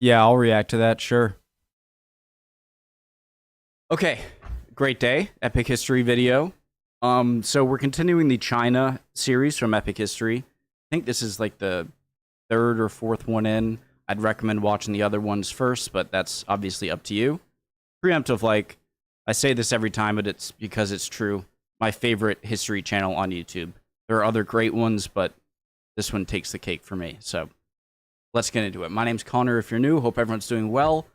Yeah, I'll react to that, sure. Okay, great day, Epic History video. So we're continuing the China series from Epic History. I think this is like the third or fourth one in. I'd recommend watching the other ones first, but that's obviously up to you. Preemptive, like, I say this every time, but it's because it's true. My favorite history channel on YouTube. There are other great ones, but this one takes the cake for me. So let's get into it. My name's Connor. If you're new, hope everyone's doing well.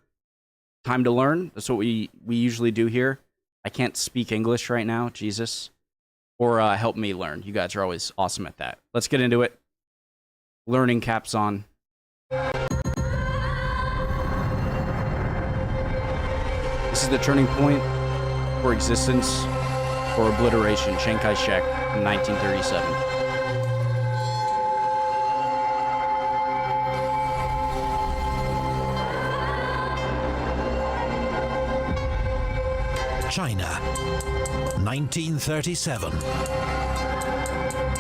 Time to learn. That's what we usually do here. I can't speak English right now, Jesus. Or help me learn. You guys are always awesome at that. Let's get into it. Learning caps on. This is the turning point for existence, for obliteration, Chiang Kai-shek in 1937. China, 1937.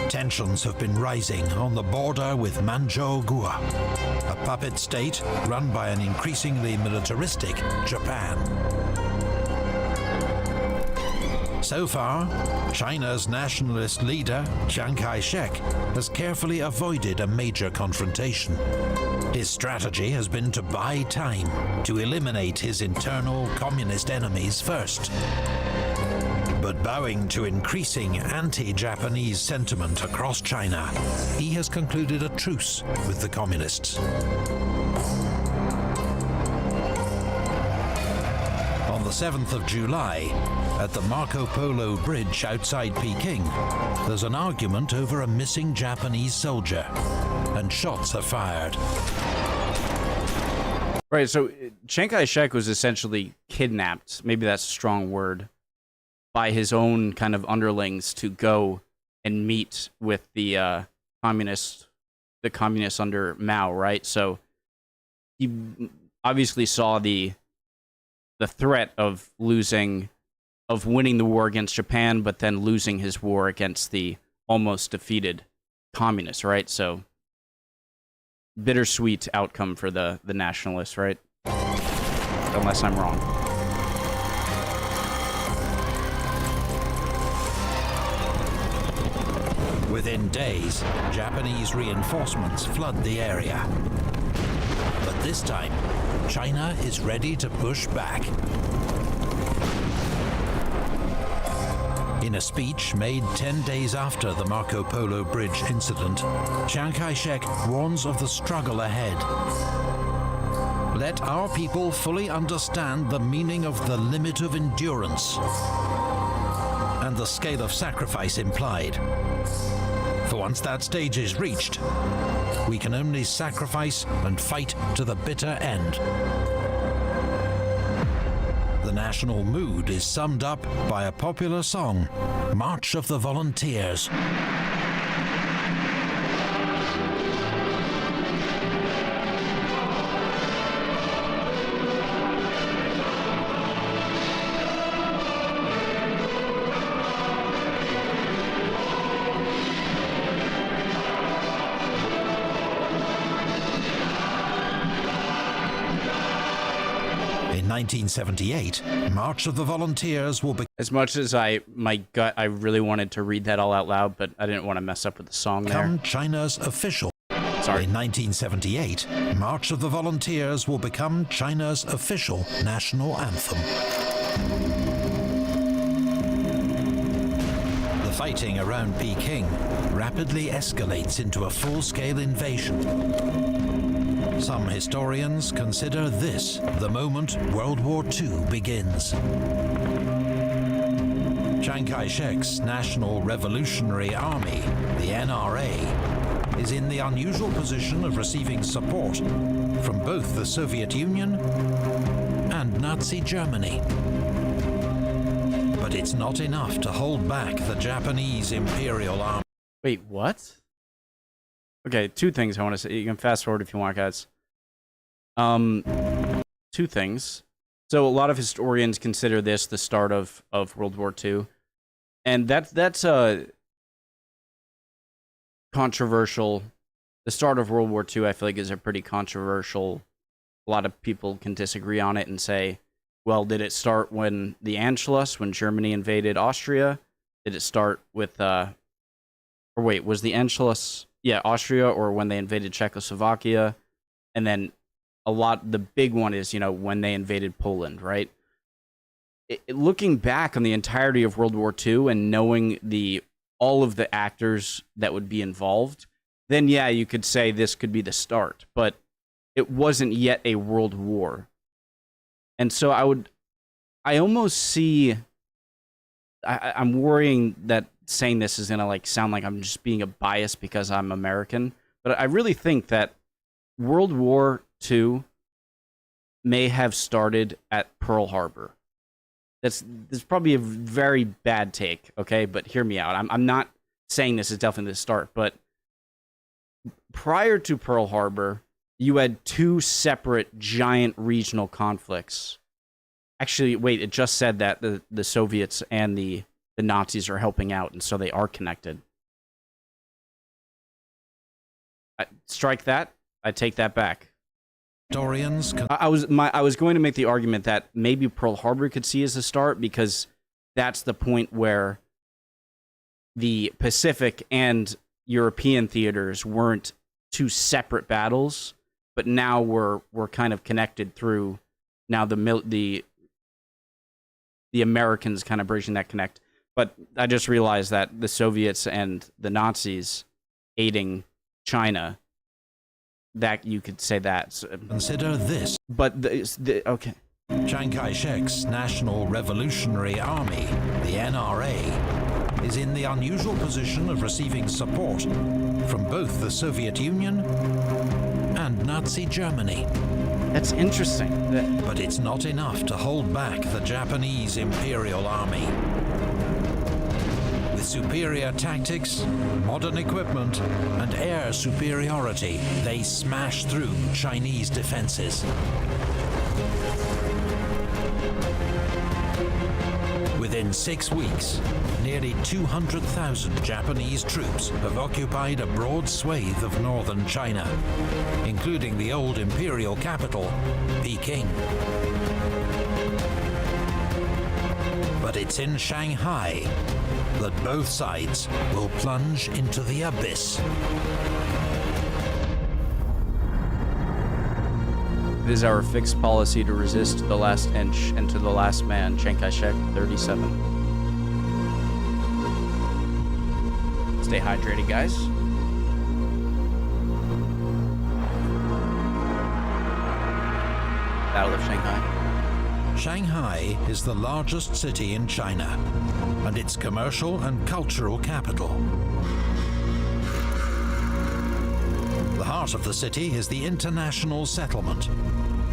Tensions have been rising on the border with Manchukuo, a puppet state run by an increasingly militaristic Japan. So far, China's nationalist leader, Chiang Kai-shek, has carefully avoided a major confrontation. His strategy has been to buy time, to eliminate his internal communist enemies first. But bowing to increasing anti-Japanese sentiment across China, he has concluded a truce with the communists. On the 7th of July, at the Marco Polo Bridge outside Peking, there's an argument over a missing Japanese soldier, and shots are fired. Right, so Chiang Kai-shek was essentially kidnapped, maybe that's a strong word, by his own kind of underlings to go and meet with the communists under Mao, right? So he obviously saw the threat of winning the war against Japan, but then losing his war against the almost defeated communists, right? So bittersweet outcome for the nationalists, right? Unless I'm wrong. Within days, Japanese reinforcements flood the area. But this time, China is ready to push back. In a speech made 10 days after the Marco Polo Bridge incident, Chiang Kai-shek warns of the struggle ahead. Let our people fully understand the meaning of the limit of endurance and the scale of sacrifice implied. For once that stage is reached, we can only sacrifice and fight to the bitter end. The national mood is summed up by a popular song, March of the Volunteers. In 1978, March of the Volunteers will as much as I really wanted to read that all out loud, but I didn't want to mess up with the song become there. China's official. Sorry. In 1978, March of the Volunteers will become China's official national anthem. The fighting around Peking rapidly escalates into a full-scale invasion. Some historians consider this the moment World War II begins. Chiang Kai-shek's National Revolutionary Army, the NRA, is in the unusual position of receiving support from both the Soviet Union and Nazi Germany. But it's not enough to hold back the Japanese Imperial Army. Wait, what? Okay, two things I want to say. You can fast forward if you want, guys. Two things. So a lot of historians consider this the start of World War II. And that's a controversial. The start of World War II, I feel like, is a pretty controversial a lot of people can disagree on it and say, well, did it start when the Anschluss, when Germany invaded Austria? Did it start with, or wait, was the Anschluss, yeah, Austria, or when they invaded Czechoslovakia? And then the big one is, when they invaded Poland, right? Looking back on the entirety of World War II and knowing all of the actors that would be involved, then yeah, you could say this could be the start, but it wasn't yet a world war. And so I almost see, I'm worrying that saying this is gonna sound like I'm just being a bias because I'm American, but I really think that World War II may have started at Pearl Harbor. That's probably a very bad take, okay? But hear me out. I'm not saying this is definitely the start, but prior to Pearl Harbor, you had two separate giant regional conflicts. Actually, wait, it just said that the Soviets and the Nazis are helping out, and so they are connected. Strike that. I take that back. I was going to make the argument that maybe Pearl Harbor could see as a start because that's the point where the Pacific and European theaters weren't two separate battles, but now we're kind of connected through now the Americans kind of bridging that connect. But I just realized that the Soviets and the Nazis aiding China, that you could say that. Consider this. But okay. Chiang Kai-shek's National Revolutionary Army, the NRA, is in the unusual position of receiving support from both the Soviet Union and Nazi Germany. That's interesting. But it's not enough to hold back the Japanese Imperial Army. With superior tactics, modern equipment, and air superiority, they smash through Chinese defenses. Within 6 weeks, nearly 200,000 Japanese troops have occupied a broad swathe of northern China, including the old imperial capital, Peking. But it's in Shanghai that both sides will plunge into the abyss. It is our fixed policy to resist to the last inch and to the last man. Chiang Kai-shek, 37. Stay hydrated, guys. Battle of Shanghai. Shanghai is the largest city in China, and its commercial and cultural capital. The heart of the city is the International Settlement,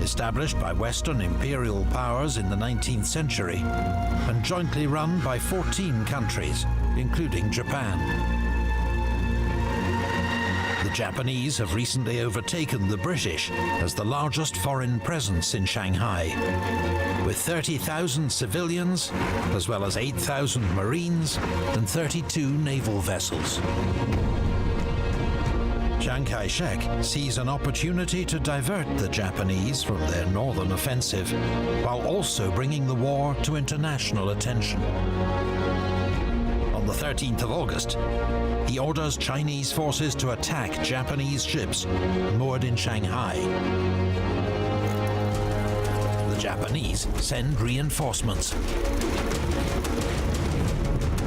established by Western imperial powers in the 19th century, and jointly run by 14 countries, including Japan. The Japanese have recently overtaken the British as the largest foreign presence in Shanghai, with 30,000 civilians, as well as 8,000 Marines and 32 naval vessels. Chiang Kai-shek sees an opportunity to divert the Japanese from their northern offensive, while also bringing the war to international attention. On the 13th of August, he orders Chinese forces to attack Japanese ships moored in Shanghai. The Japanese send reinforcements.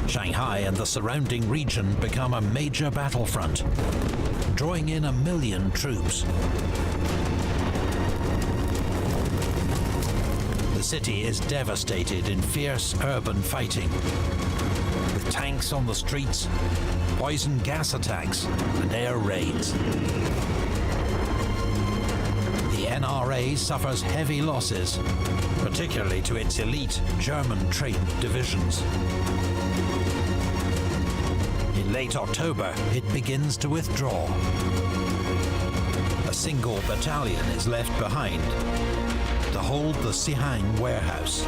Shanghai and the surrounding region become a major battlefront, drawing in 1 million troops. The city is devastated in fierce urban fighting, with tanks on the streets, poison gas attacks, and air raids. The NRA suffers heavy losses, particularly to its elite German-trained divisions. In late October, it begins to withdraw. A single battalion is left behind to hold the Sihang warehouse.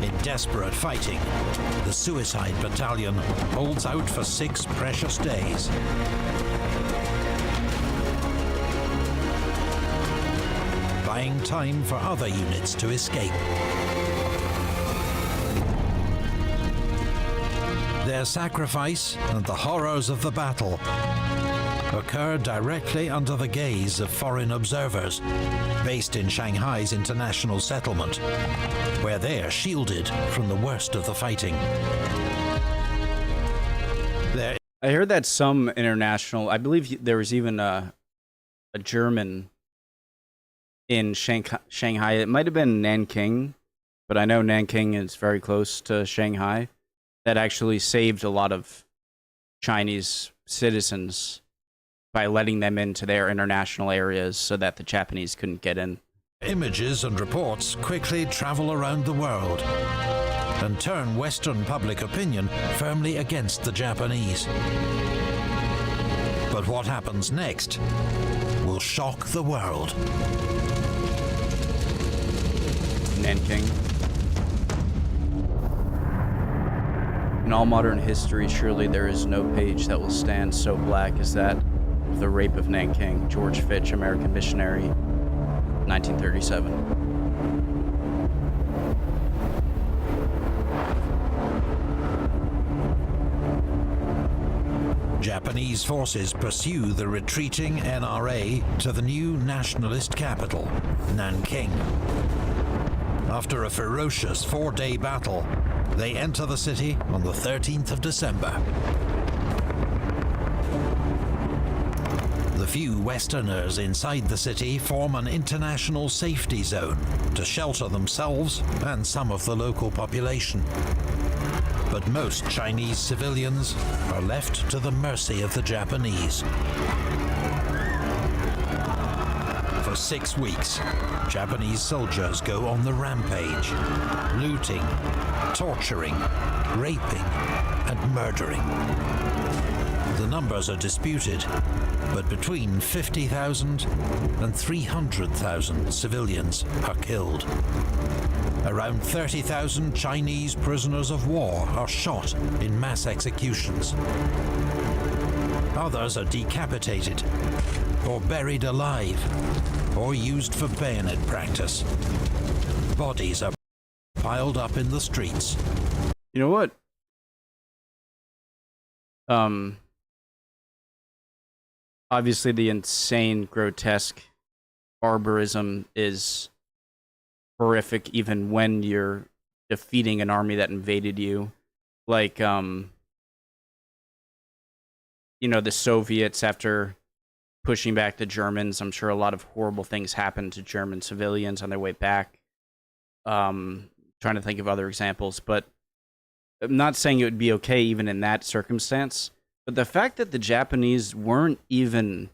In desperate fighting, the Suicide Battalion holds out for 6 precious days. Buying time for other units to escape. Their sacrifice and the horrors of the battle occur directly under the gaze of foreign observers, based in Shanghai's international settlement, where they are shielded from the worst of the fighting. I heard that some international, I believe there was even a German in Shanghai. It might have been Nanking, but I know Nanking is very close to Shanghai, that actually saved a lot of Chinese citizens by letting them into their international areas so that the Japanese couldn't get in. Images and reports quickly travel around the world and turn Western public opinion firmly against the Japanese. But what happens next will shock the world. Nanking. In all modern history, surely there is no page that will stand so black as that of the rape of Nanking. George Fitch, American missionary, 1937. Japanese forces pursue the retreating NRA to the new nationalist capital, Nanking. After a ferocious 4-day battle, they enter the city on the 13th of December. The few Westerners inside the city form an international safety zone to shelter themselves and some of the local population. But most Chinese civilians are left to the mercy of the Japanese. For 6 weeks, Japanese soldiers go on the rampage, looting, torturing, raping, and murdering. The numbers are disputed, but between 50,000 and 300,000 civilians are killed. Around 30,000 Chinese prisoners of war are shot in mass executions. Others are decapitated, or buried alive, or used for bayonet practice. Bodies are piled up in the streets. You know what? Obviously the insane, grotesque barbarism is horrific even when you're defeating an army that invaded you. Like, you know, the Soviets, after pushing back the Germans, I'm sure a lot of horrible things happened to German civilians on their way back. Trying to think of other examples, but I'm not saying it would be okay even in that circumstance. But the fact that the Japanese weren't even,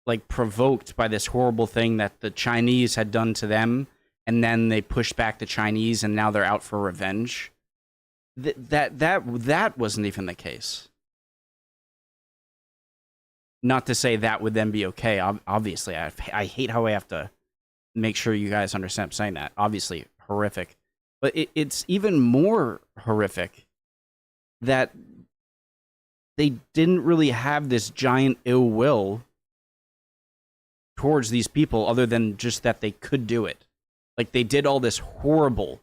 like, provoked by this horrible thing that the Chinese had done to them, and then they pushed back the Chinese, and now they're out for revenge. That wasn't even the case. Not to say that would then be okay. Obviously, I hate how I have to make sure you guys understand I'm saying that. Obviously, horrific. But it's even more horrific that they didn't really have this giant ill will towards these people other than just that they could do it. Like, they did all this horrible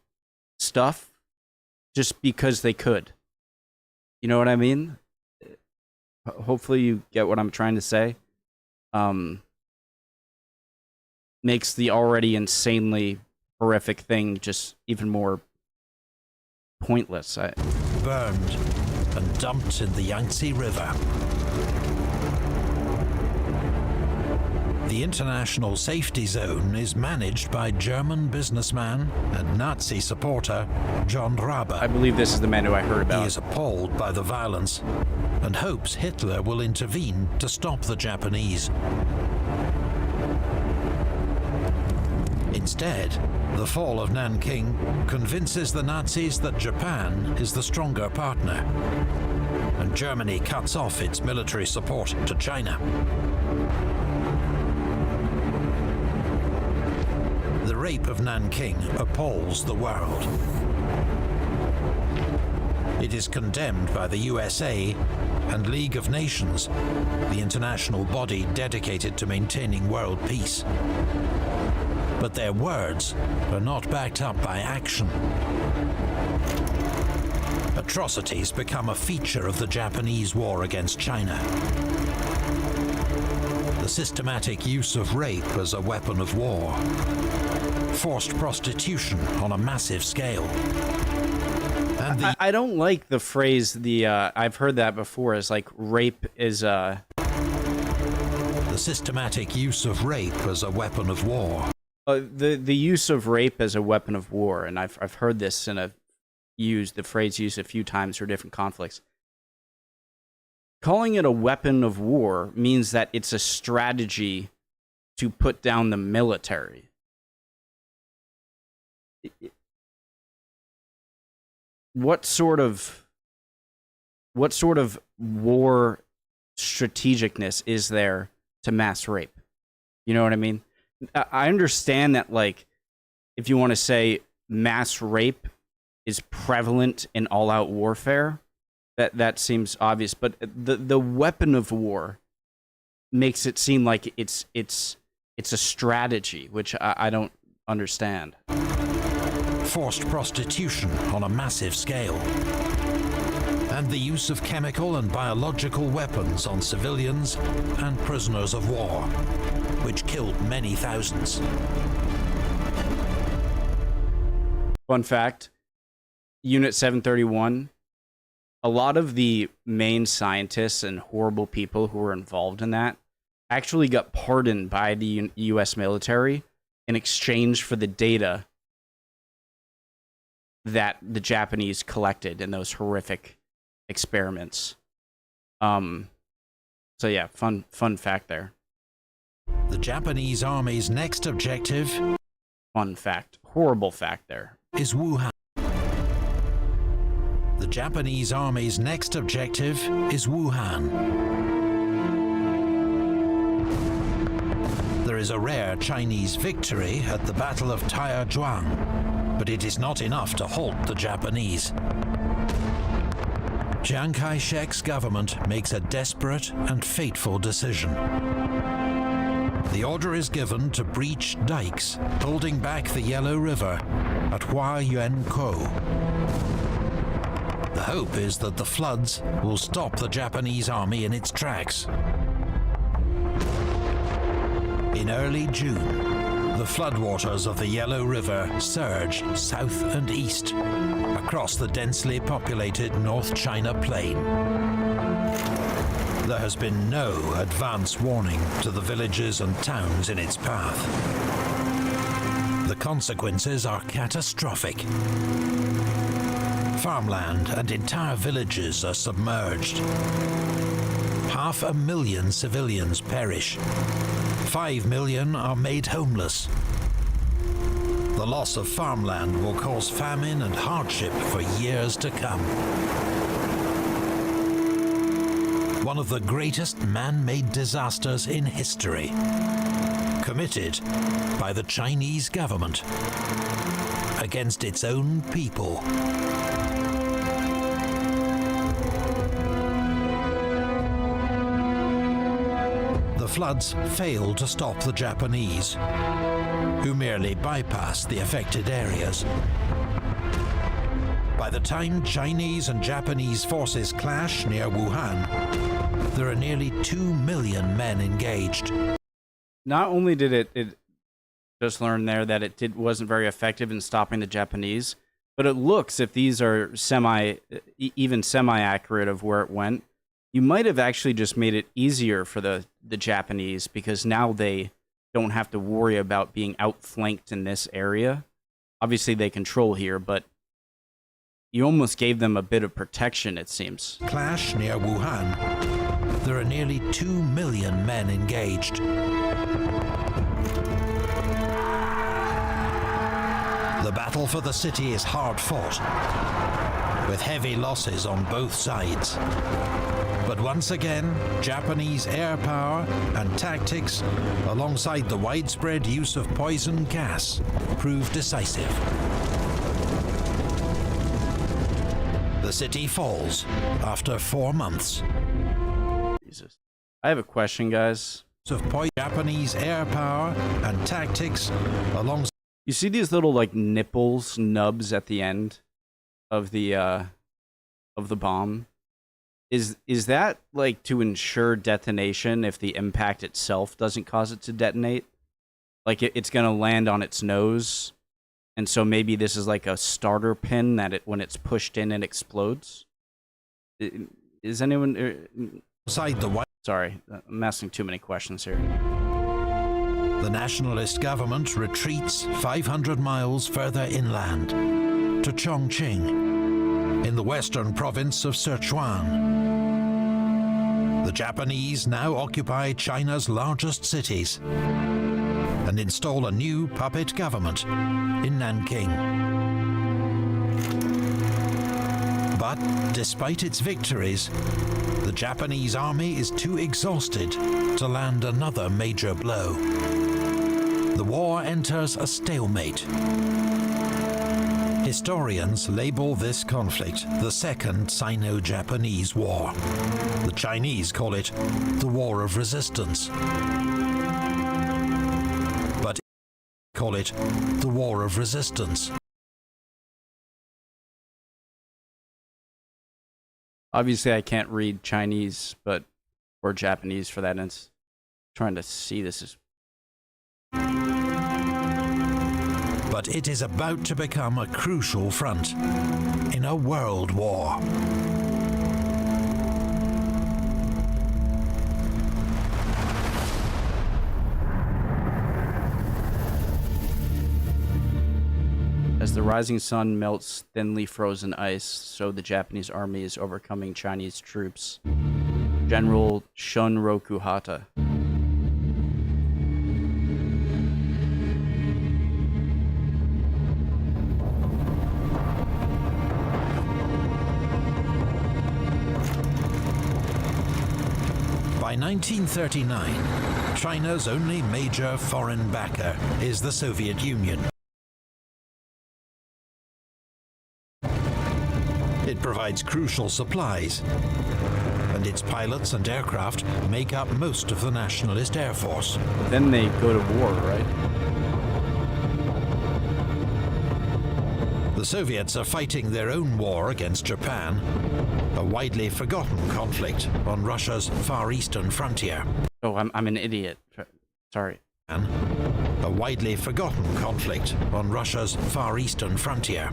stuff just because they could. You know what I mean? Hopefully you get what I'm trying to say. Makes the already insanely horrific thing just even more pointless. Burned and dumped in the Yangtze River. The International Safety Zone is managed by German businessman and Nazi supporter John Rhode. I believe this is the man who I heard about. He is appalled by the violence and hopes Hitler will intervene to stop the Japanese. Instead, the fall of Nanking convinces the Nazis that Japan is the stronger partner, and Germany cuts off its military support to China. The rape of Nanking appalls the world. It is condemned by the USA and League of Nations, the international body dedicated to maintaining world peace. But their words are not backed up by action. Atrocities become a feature of the Japanese war against China. The systematic use of rape as a weapon of war. Forced prostitution on a massive scale. And I don't like the phrase, I've heard that before, as like rape is the systematic use of rape as a weapon of war. The use of rape as a weapon of war, and I've heard this the phrase used a few times for different conflicts. Calling it a weapon of war means that it's a strategy to put down the military. What sort of war strategicness is there to mass rape? You know what I mean? I understand that, like, if you want to say mass rape is prevalent in all-out warfare, that seems obvious. But the weapon of war makes it seem like it's a strategy, which I don't understand. Forced prostitution on a massive scale. And the use of chemical and biological weapons on civilians and prisoners of war, which killed many thousands. Fun fact, Unit 731, a lot of the main scientists and horrible people who were involved in that actually got pardoned by the US military in exchange for the data that the Japanese collected in those horrific experiments. So yeah, fun fact there. The Japanese army's next objective, fun fact, horrible fact there, is Wuhan. The Japanese army's next objective is Wuhan. There is a rare Chinese victory at the Battle of Taiyuan, but it is not enough to halt the Japanese. Chiang Kai-shek's government makes a desperate and fateful decision. The order is given to breach dikes holding back the Yellow River at Huayuankou. The hope is that the floods will stop the Japanese army in its tracks. In early June, the floodwaters of the Yellow River surge south and east across the densely populated North China Plain. There has been no advance warning to the villages and towns in its path. The consequences are catastrophic. Farmland and entire villages are submerged. 500,000 civilians perish. 5 million are made homeless. The loss of farmland will cause famine and hardship for years to come. One of the greatest man-made disasters in history, committed by the Chinese government against its own people. The floods failed to stop the Japanese, who merely bypassed the affected areas. By the time Chinese and Japanese forces clash near Wuhan, there are nearly 2 million men engaged. Not only did it just learn there that it wasn't very effective in stopping the Japanese, but it looks, if these are even semi-accurate of where it went, you might have actually just made it easier for the Japanese, because now they don't have to worry about being outflanked in this area. Obviously they control here, but you almost gave them a bit of protection, it seems. Clash near Wuhan. There are nearly 2 million men engaged. The battle for the city is hard fought, with heavy losses on both sides. But once again, Japanese air power and tactics, alongside the widespread use of poison gas, proved decisive. The city falls after 4 months. Jesus. I have a question, guys. Of Japanese air power and tactics, alongside. You see these little like nipples, nubs at the end of the bomb? Is that like to ensure detonation if the impact itself doesn't cause it to detonate? Like it's gonna land on its nose, and so maybe this is like a starter pin that when it's pushed in, it explodes. Is anyone? Inside the White. Sorry, I'm asking too many questions here. The nationalist government retreats 500 miles further inland to Chongqing, in the western province of Sichuan. The Japanese now occupy China's largest cities and install a new puppet government in Nanking. But despite its victories, the Japanese army is too exhausted to land another major blow. The war enters a stalemate. Historians label this conflict the Second Sino-Japanese War. The Chinese call it the War of Resistance, but call it the War of Resistance. Obviously, I can't read Chinese, or Japanese for that. And trying to see this is. But it is about to become a crucial front in a world war. As the rising sun melts thinly frozen ice, so the Japanese army is overcoming Chinese troops. General Shunroku Hata. By 1939, China's only major foreign backer is the Soviet Union. It provides crucial supplies, and its pilots and aircraft make up most of the nationalist air force. Then they go to war, right? The Soviets are fighting their own war against Japan, a widely forgotten conflict on Russia's far eastern frontier. Oh, I'm an idiot. Sorry. A widely forgotten conflict on Russia's far eastern frontier.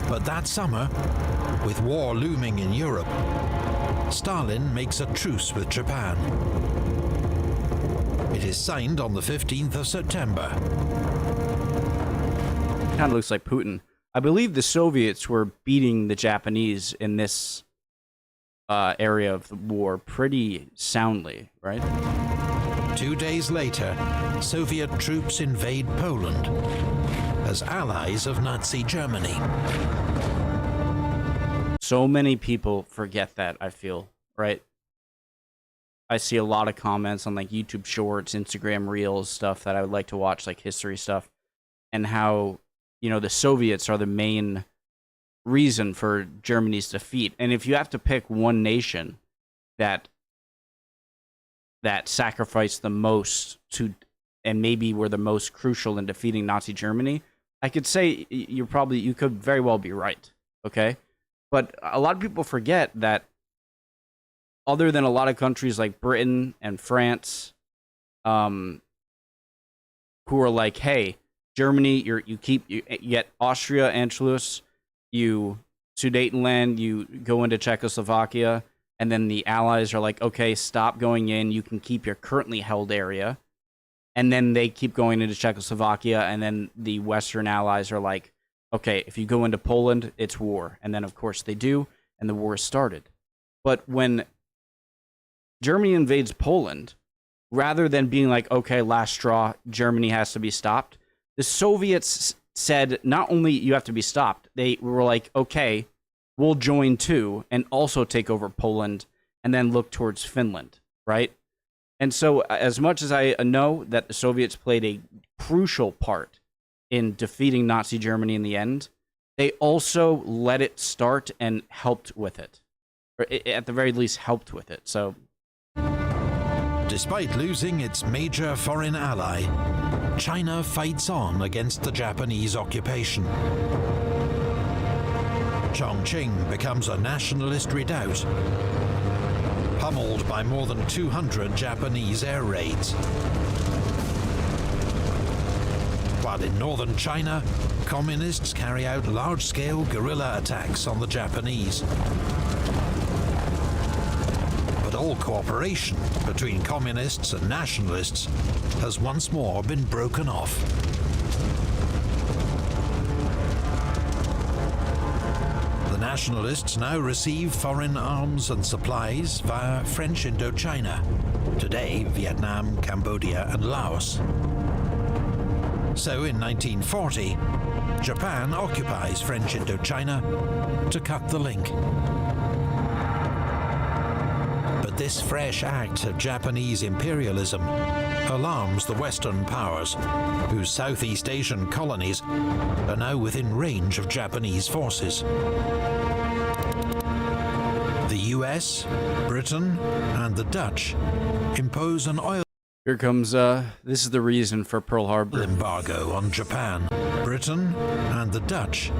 But that summer, with war looming in Europe, Stalin makes a truce with Japan. It is signed on the 15th of September. Kind of looks like Putin. I believe the Soviets were beating the Japanese in this area of the war pretty soundly, right? 2 days later, Soviet troops invade Poland as allies of Nazi Germany. So many people forget that, I feel, right? I see a lot of comments on like YouTube Shorts, Instagram Reels, stuff that I would like to watch, like history stuff, and how, you know, the Soviets are the main reason for Germany's defeat. And if you have to pick one nation that sacrificed the most to, and maybe were the most crucial in defeating Nazi Germany, I could say you could very well be right, okay? But a lot of people forget that other than a lot of countries like Britain and France, who are like, hey, Germany, you get Austria, Anschluss, you Sudetenland, you go into Czechoslovakia, and then the Allies are like, okay, stop going in, you can keep your currently held area. And then they keep going into Czechoslovakia, and then the Western Allies are like, okay, if you go into Poland, it's war. And then, of course, they do, and the war is started. But when Germany invades Poland, rather than being like, okay, last straw, Germany has to be stopped, the Soviets said not only you have to be stopped, they were like, okay, we'll join too and also take over Poland and then look towards Finland, right? And so as much as I know that the Soviets played a crucial part in defeating Nazi Germany in the end, they also let it start and helped with it. Or at the very least helped with it. So despite losing its major foreign ally, China fights on against the Japanese occupation. Chongqing becomes a nationalist redoubt, pummeled by more than 200 Japanese air raids. While in northern China, communists carry out large-scale guerrilla attacks on the Japanese. But all cooperation between communists and nationalists has once more been broken off. The nationalists now receive foreign arms and supplies via French Indochina, today Vietnam, Cambodia and Laos. So in 1940, Japan occupies French Indochina to cut the link. But this fresh act of Japanese imperialism alarms the Western powers, whose Southeast Asian colonies are now within range of Japanese forces. The US, Britain, and the Dutch impose an oil here comes, this is the reason for Pearl Harbor. Embargo on Japan. Britain and the Dutch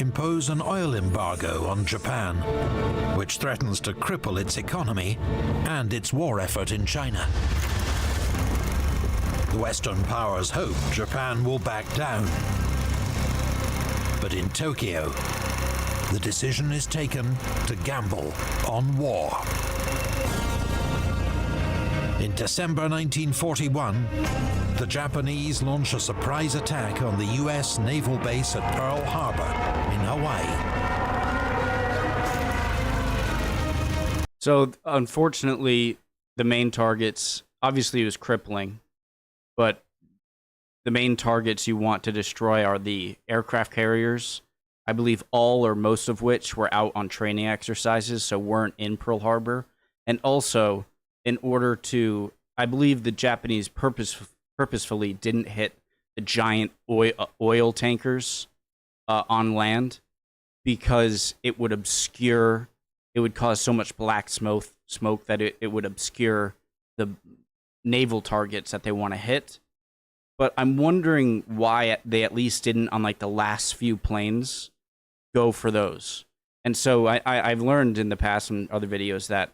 impose an oil embargo on Japan, which threatens to cripple its economy and its war effort in China. The Western powers hope Japan will back down. But in Tokyo, the decision is taken to gamble on war. In December 1941, the Japanese launch a surprise attack on the US naval base at Pearl Harbor in Hawaii. So, unfortunately, the main targets, obviously it was crippling, but the main targets you want to destroy are the aircraft carriers. I believe all or most of which were out on training exercises, so weren't in Pearl Harbor. And also, in order to, I believe the Japanese purposefully didn't hit the giant oil tankers on land because it would obscure, it would cause so much black smoke that it would obscure the naval targets that they want to hit. But I'm wondering why they at least didn't, on like the last few planes, go for those. And so I've learned in the past in other videos that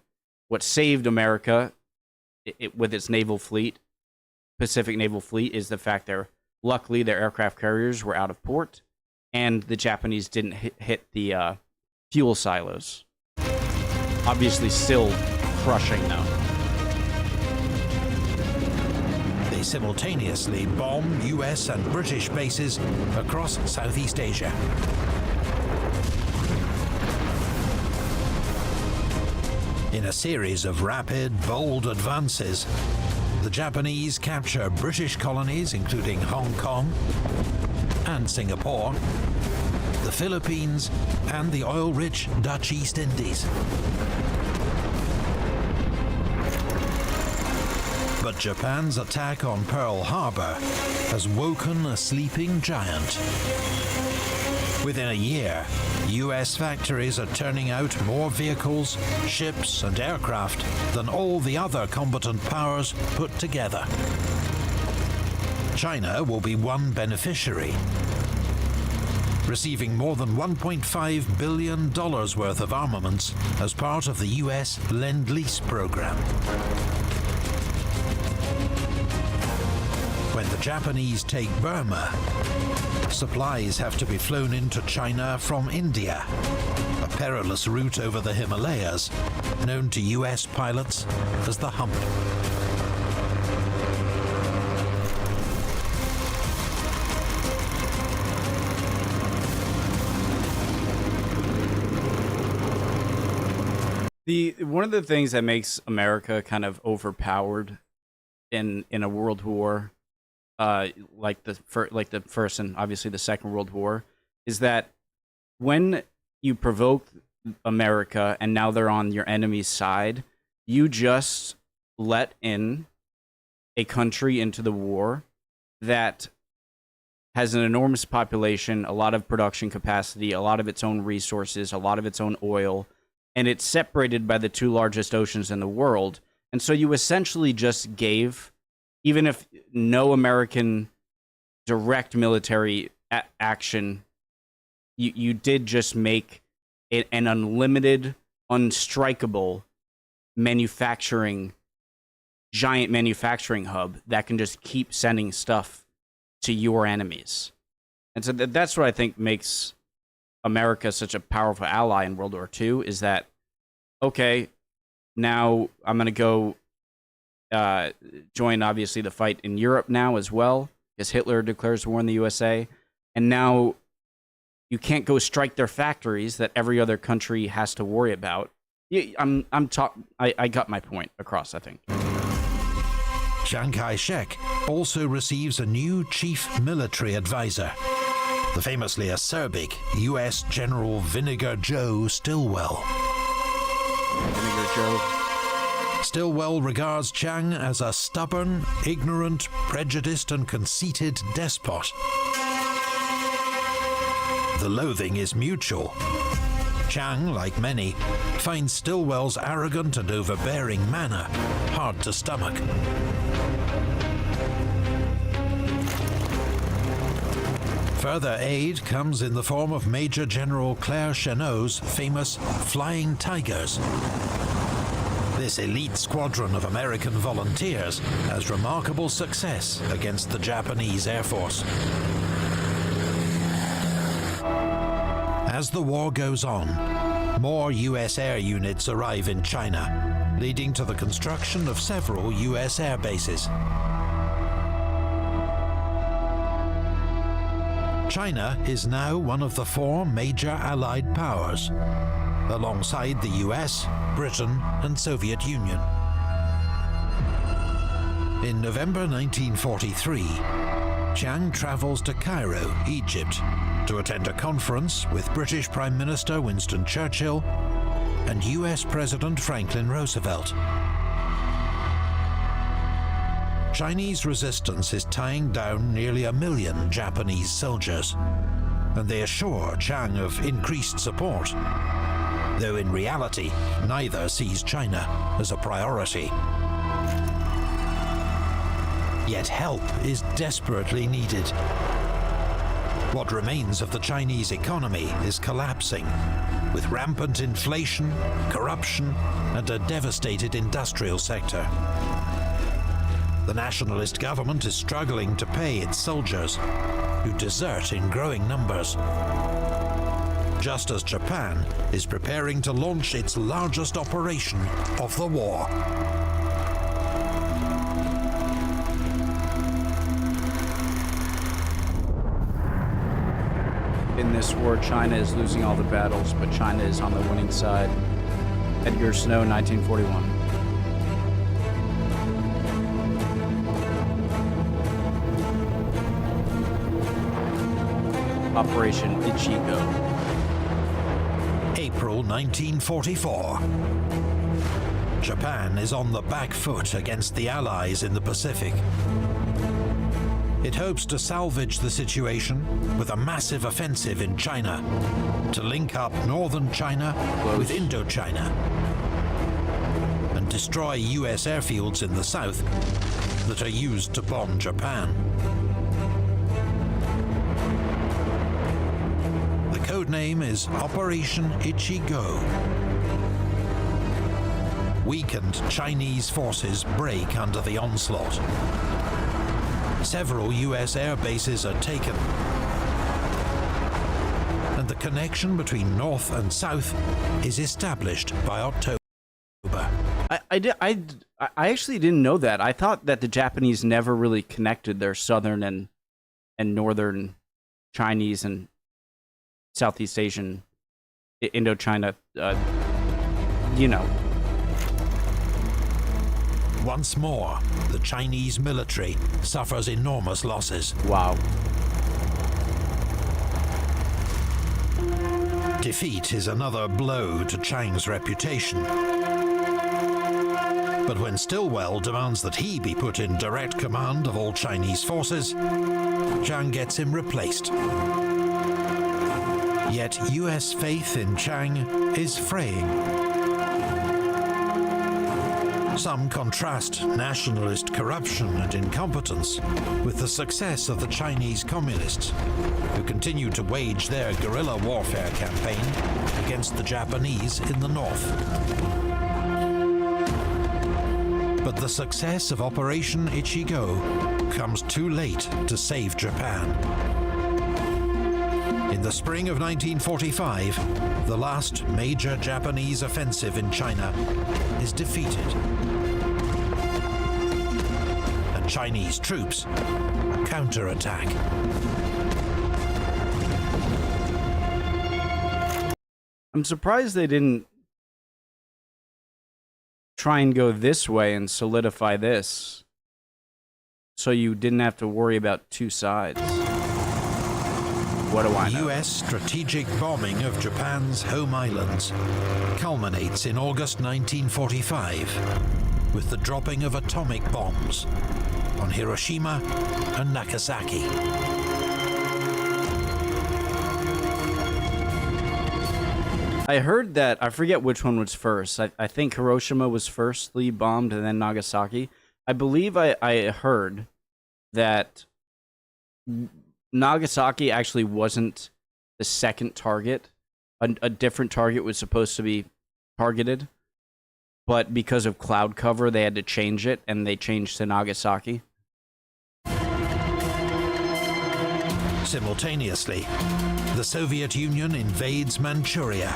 what saved America with its naval fleet, Pacific Naval Fleet, is the fact that luckily their aircraft carriers were out of port and the Japanese didn't hit the fuel silos. Obviously still crushing though. They simultaneously bomb US and British bases across Southeast Asia. In a series of rapid, bold advances, the Japanese capture British colonies including Hong Kong and Singapore, the Philippines, and the oil-rich Dutch East Indies. But Japan's attack on Pearl Harbor has woken a sleeping giant. Within a year, US factories are turning out more vehicles, ships, and aircraft than all the other combatant powers put together. China will be one beneficiary, receiving more than $1.5 billion worth of armaments as part of the US Lend-Lease program. When the Japanese take Burma, supplies have to be flown into China from India, a perilous route over the Himalayas, known to US pilots as the Hump. One of the things that makes America kind of overpowered in a world war like the first and obviously the Second World War, is that when you provoke America and now they're on your enemy's side, you just let in a country into the war that has an enormous population, a lot of production capacity, a lot of its own resources, a lot of its own oil, and it's separated by the two largest oceans in the world. And so you essentially just gave, even if no American direct military action, you did just make it an unlimited, unstrikable giant manufacturing hub that can just keep sending stuff to your enemies. And so that's what I think makes America such a powerful ally in World War II, is that, okay, now I'm going to go join, obviously, the fight in Europe now as well, because Hitler declares war in the USA, and now you can't go strike their factories that every other country has to worry about. I got my point across, I think. Chiang Kai-shek also receives a new chief military advisor, the famously acerbic U.S. General Vinegar Joe Stilwell. Vinegar Joe. Stilwell regards Chiang as a stubborn, ignorant, prejudiced, and conceited despot. The loathing is mutual. Chiang, like many, finds Stilwell's arrogant and overbearing manner hard to stomach. Further aid comes in the form of Major General Claire Chennault's famous Flying Tigers. This elite squadron of American volunteers has remarkable success against the Japanese Air Force. As the war goes on, more U.S. air units arrive in China, leading to the construction of several U.S. air bases. China is now one of the four major Allied powers, alongside the US, Britain, and Soviet Union. In November 1943, Chiang travels to Cairo, Egypt, to attend a conference with British Prime Minister Winston Churchill and US President Franklin Roosevelt. Chinese resistance is tying down nearly 1 million Japanese soldiers, and they assure Chiang of increased support, though in reality, neither sees China as a priority. Yet help is desperately needed. What remains of the Chinese economy is collapsing, with rampant inflation, corruption, and a devastated industrial sector. The nationalist government is struggling to pay its soldiers, who desert in growing numbers. Just as Japan is preparing to launch its largest operation of the war. In this war, China is losing all the battles, but China is on the winning side. Edgar Snow, 1941. Operation Ichigo. April 1944. Japan is on the back foot against the Allies in the Pacific. It hopes to salvage the situation with a massive offensive in China to link up northern China with Indochina and destroy US airfields in the south that are used to bomb Japan. The codename is Operation Ichigo. Weakened Chinese forces break under the onslaught. Several US air bases are taken, and the connection between North and South is established by October. I actually didn't know that. I thought that the Japanese never really connected their southern and northern Chinese and Southeast Asian, Indochina, Once more, the Chinese military suffers enormous losses. Wow. Defeat is another blow to Chiang's reputation. But when Stilwell demands that he be put in direct command of all Chinese forces, Chiang gets him replaced. Yet US faith in Chiang is fraying. Some contrast nationalist corruption and incompetence with the success of the Chinese communists, who continue to wage their guerrilla warfare campaign against the Japanese in the north. But the success of Operation Ichigo comes too late to save Japan. In the spring of 1945, the last major Japanese offensive in China is defeated. And Chinese troops counterattack. I'm surprised they didn't try and go this way and solidify this, so you didn't have to worry about two sides. What do I know? U.S. strategic bombing of Japan's home islands culminates in August 1945 with the dropping of atomic bombs on Hiroshima and Nagasaki. I heard that, I forget which one was first. I think Hiroshima was firstly bombed and then Nagasaki. I believe I heard that Nagasaki actually wasn't the second target. A different target was supposed to be targeted, but because of cloud cover, they had to change it, and they changed to Nagasaki. Simultaneously, the Soviet Union invades Manchuria.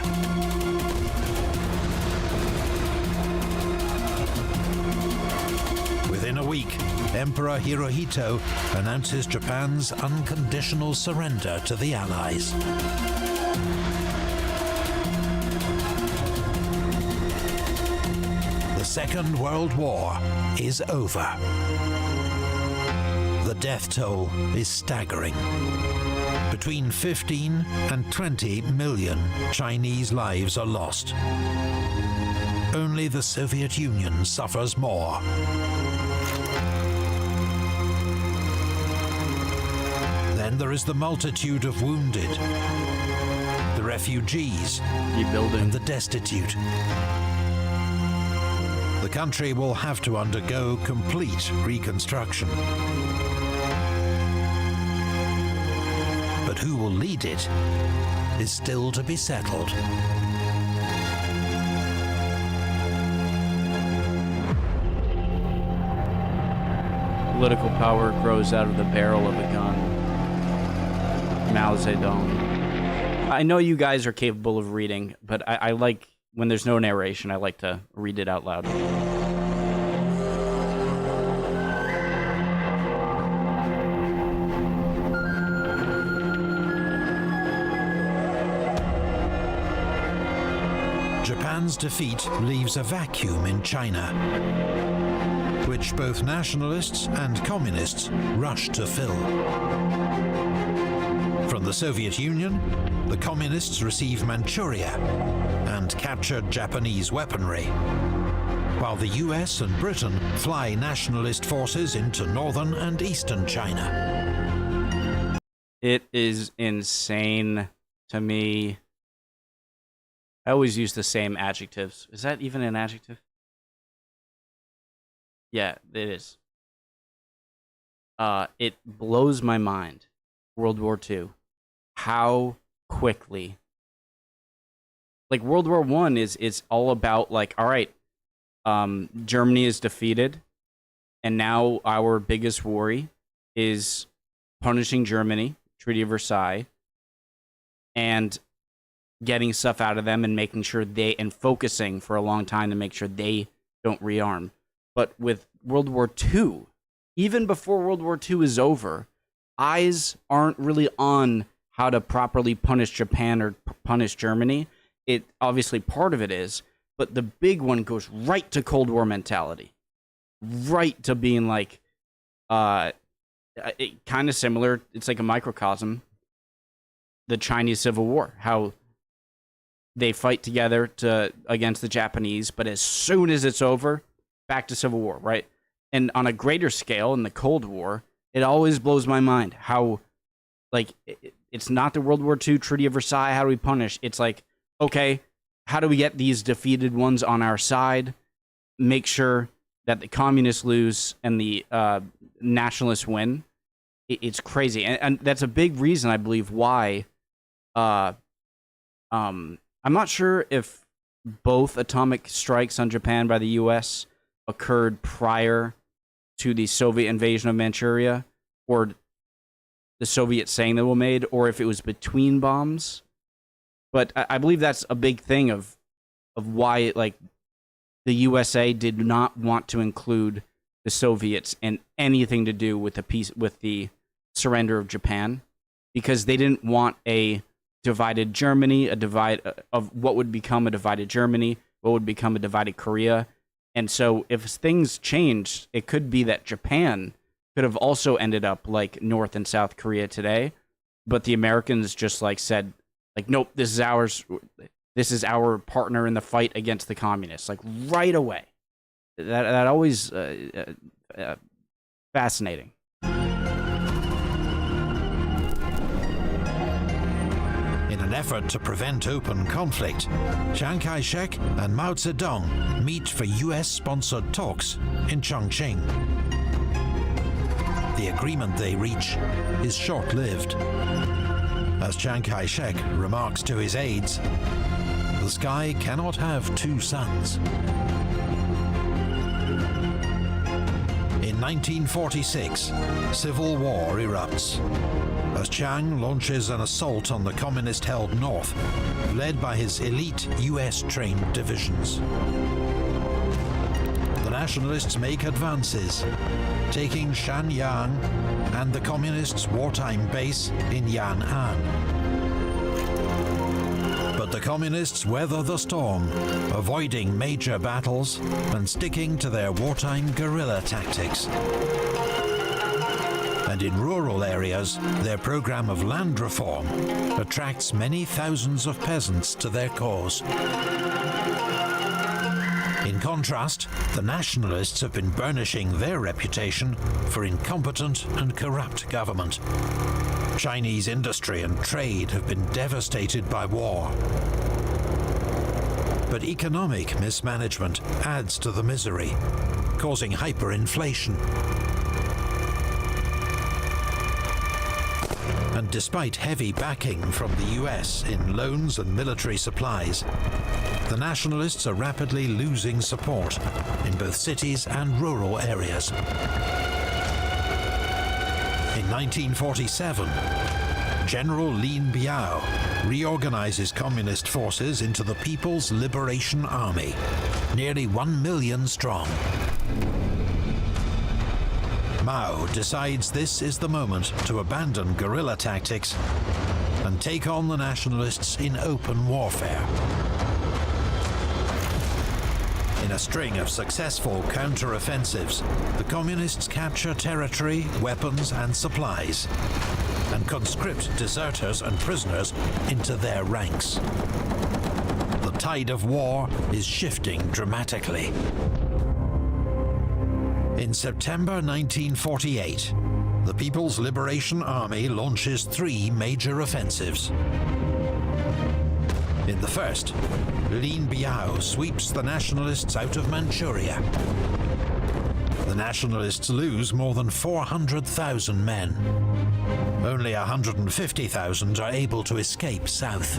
Within a week, Emperor Hirohito announces Japan's unconditional surrender to the Allies. The Second World War is over. The death toll is staggering. Between 15 and 20 million Chinese lives are lost. Only the Soviet Union suffers more. Then there is the multitude of wounded, the refugees, and the destitute. The country will have to undergo complete reconstruction. But who will lead it is still to be settled. Political power grows out of the barrel of a gun. Mao Zedong. I know you guys are capable of reading, but I like, when there's no narration, I like to read it out loud. Japan's defeat leaves a vacuum in China, which both nationalists and communists rush to fill. From the Soviet Union, the communists receive Manchuria and captured Japanese weaponry, while the US and Britain fly nationalist forces into northern and eastern China. It is insane to me. I always use the same adjectives. Is that even an adjective? Yeah, it is. It blows my mind. World War II. How quickly. Like, World War I is all about, like, all right, Germany is defeated, and now our biggest worry is punishing Germany, Treaty of Versailles, and getting stuff out of them and making sure and focusing for a long time to make sure they don't rearm. But with World War II, even before World War II is over, eyes aren't really on how to properly punish Japan or punish Germany. It obviously, part of it is, but the big one goes right to Cold War mentality. right to being like, kind of similar. It's like a microcosm. The Chinese Civil War, how they fight together against the Japanese, but as soon as it's over, back to Civil War, right? And on a greater scale, in the Cold War, it always blows my mind how, like, it's not the World War II Treaty of Versailles. How do we punish? It's like, okay, how do we get these defeated ones on our side? Make sure that the communists lose and the nationalists win. It's crazy, and that's a big reason, I believe, why. I'm not sure if both atomic strikes on Japan by the U.S. occurred prior to the Soviet invasion of Manchuria, or the Soviets saying they were made, or if it was between bombs. But I believe that's a big thing of why, like, the USA did not want to include the Soviets in anything to do with the surrender of Japan, because they didn't want a divided Germany, of what would become a divided Germany, what would become a divided Korea. And so if things changed, it could be that Japan could have also ended up like North and South Korea today, but the Americans just like said, like, nope, this is ours. This is our partner in the fight against the communists, like right away. That always fascinating. In an effort to prevent open conflict, Chiang Kai-shek and Mao Zedong meet for US-sponsored talks in Chongqing. The agreement they reach is short-lived. As Chiang Kai-shek remarks to his aides, the sky cannot have two suns. In 1946, civil war erupts as Chiang launches an assault on the communist-held North, led by his elite US-trained divisions. The nationalists make advances, taking Shanyang and the communists' wartime base in Yan'an. But the communists weather the storm, avoiding major battles and sticking to their wartime guerrilla tactics. And in rural areas, their program of land reform attracts many thousands of peasants to their cause. In contrast, the nationalists have been burnishing their reputation for incompetent and corrupt government. Chinese industry and trade have been devastated by war. But economic mismanagement adds to the misery, causing hyperinflation. And despite heavy backing from the US in loans and military supplies, the nationalists are rapidly losing support in both cities and rural areas. In 1947, General Lin Biao reorganizes communist forces into the People's Liberation Army, nearly 1 million strong. Mao decides this is the moment to abandon guerrilla tactics and take on the nationalists in open warfare. In a string of successful counter-offensives, the communists capture territory, weapons and supplies, and conscript deserters and prisoners into their ranks. The tide of war is shifting dramatically. In September 1948, the People's Liberation Army launches 3 major offensives. In the first, Lin Biao sweeps the nationalists out of Manchuria. The nationalists lose more than 400,000 men. Only 150,000 are able to escape south.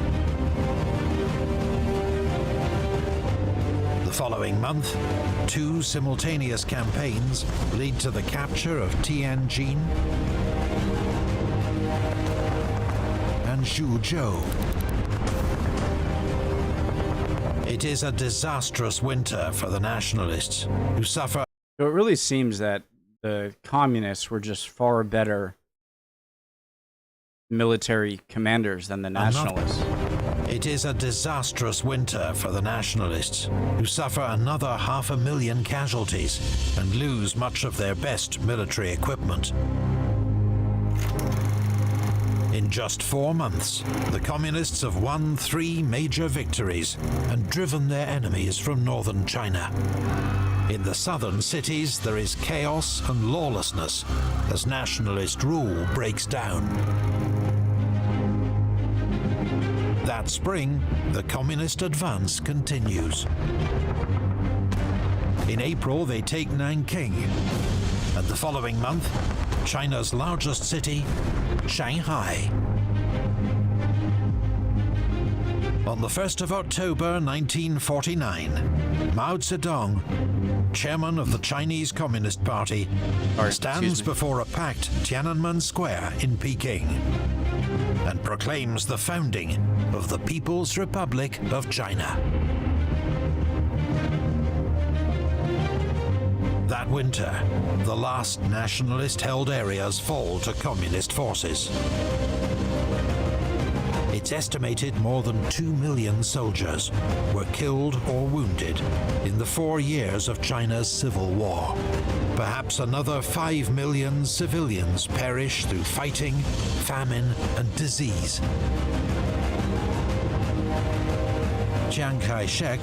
The following month, 2 simultaneous campaigns lead to the capture of Tianjin and Zhuzhou. It is a disastrous winter for the nationalists, who suffer. So it really seems that the communists were just far better military commanders than the nationalists. It is a disastrous winter for the nationalists, who suffer another 500,000 casualties and lose much of their best military equipment. In just 4 months, the communists have won 3 major victories and driven their enemies from northern China. In the southern cities, there is chaos and lawlessness as nationalist rule breaks down. That spring, the communist advance continues. In April, they take Nanking, and the following month, China's largest city, Shanghai. On the 1st of October 1949, Mao Zedong, chairman of the Chinese Communist Party, stands before a packed Tiananmen Square in Peking and proclaims the founding of the People's Republic of China. That winter, the last nationalist-held areas fall to communist forces. It's estimated more than 2 million soldiers were killed or wounded in the 4 years of China's civil war. Perhaps another 5 million civilians perish through fighting, famine, and disease. Chiang Kai-shek,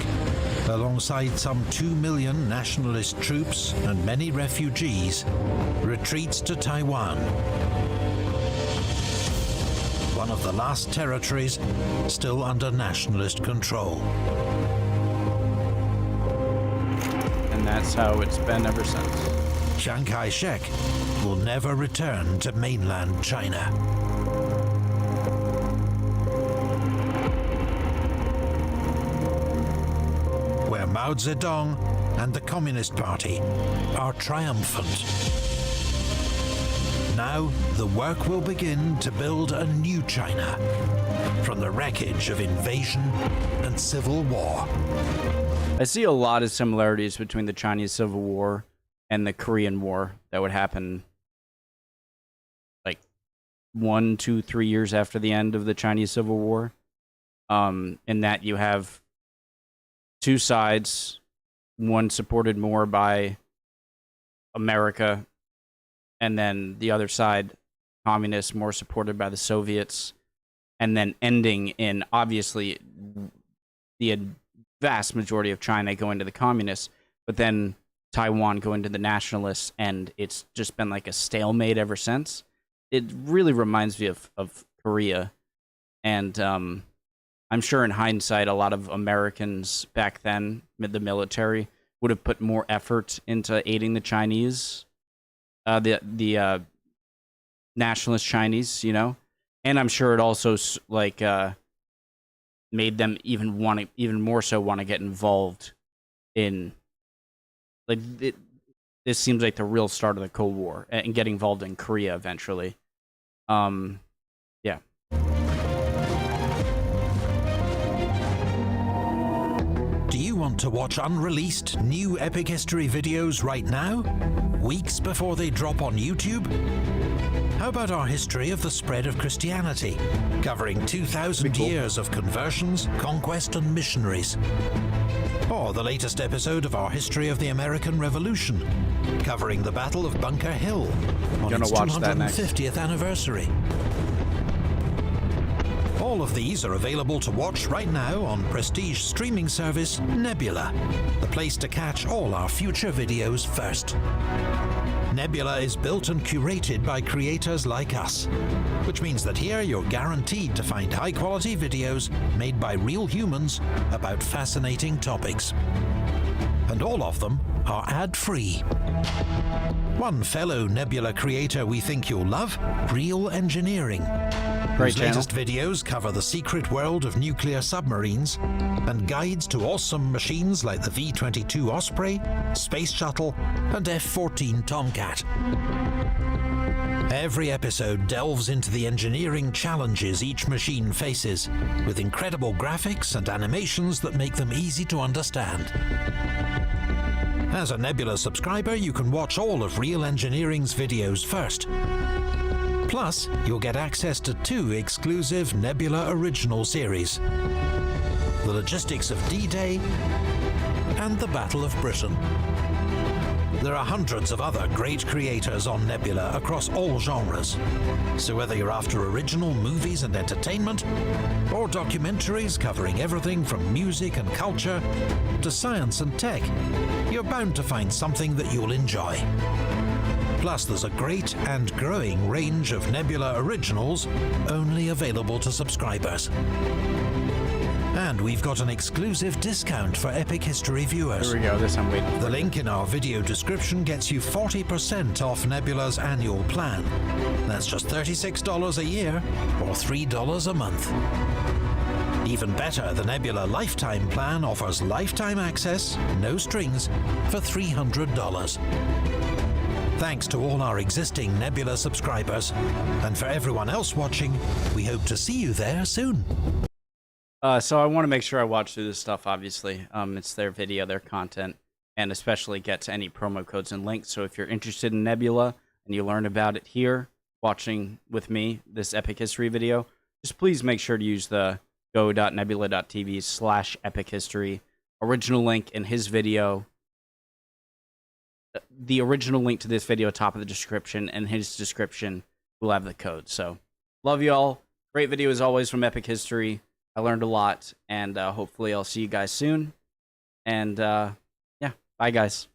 alongside some 2 million nationalist troops and many refugees, retreats to Taiwan, one of the last territories still under nationalist control. And that's how it's been ever since. Chiang Kai-shek will never return to mainland China. Where Mao Zedong and the Communist Party are triumphant. Now, the work will begin to build a new China from the wreckage of invasion and civil war. I see a lot of similarities between the Chinese Civil War and the Korean War that would happen like 1, 2, 3 years after the end of the Chinese Civil War. In that you have 2 sides, one supported more by America, and then the other side, communists, more supported by the Soviets, and then ending in, obviously, the vast majority of China going to the communists, but then Taiwan going to the nationalists, and it's just been like a stalemate ever since. It really reminds me of Korea, and I'm sure in hindsight, a lot of Americans back then, the military, would have put more effort into aiding the Chinese, the nationalist Chinese, you know, and I'm sure it also made them even more so want to get involved in this seems like the real start of the Cold War and get involved in Korea eventually. Yeah. Do you want to watch unreleased new Epic History videos right now? Weeks before they drop on YouTube? How about our history of the spread of Christianity, covering 2,000 years of conversions, conquest, and missionaries? Or the latest episode of our history of the American Revolution, covering the Battle of Bunker Hill on its 250th anniversary. All of these are available to watch right now on prestige streaming service Nebula, the place to catch all our future videos first. Nebula is built and curated by creators like us, which means that here you're guaranteed to find high-quality videos made by real humans about fascinating topics. And all of them are ad-free. One fellow Nebula creator we think you'll love, Real Engineering, whose latest videos cover the secret world of nuclear submarines and guides to awesome machines like the V-22 Osprey, Space Shuttle, and F-14 Tomcat. Every episode delves into the engineering challenges each machine faces, with incredible graphics and animations that make them easy to understand. As a Nebula subscriber, you can watch all of Real Engineering's videos first. Plus, you'll get access to 2 exclusive Nebula Original series: The Logistics of D-Day and The Battle of Britain. There are hundreds of other great creators on Nebula across all genres. So whether you're after original movies and entertainment, or documentaries covering everything from music and culture to science and tech, you're bound to find something that you'll enjoy. Plus, there's a great and growing range of Nebula originals only available to subscribers. And we've got an exclusive discount for Epic History viewers. Here we go, this I'm waiting for. The link in our video description gets you 40% off Nebula's annual plan. That's just $36 a year, or $3 a month. Even better, the Nebula Lifetime Plan offers lifetime access, no strings, for $300. Thanks to all our existing Nebula subscribers. And for everyone else watching, we hope to see you there soon. So I want to make sure I watch through this stuff, obviously. It's their video, their content, and especially get to any promo codes and links. So if you're interested in Nebula and you learn about it here, watching with me this Epic History video, just please make sure to use the go.nebula.tv/Epic History. Original link in his video. The original link to this video, top of the description, and his description will have the code. So, love you all. Great video as always from Epic History. I learned a lot, and hopefully I'll see you guys soon. And, yeah, bye, guys.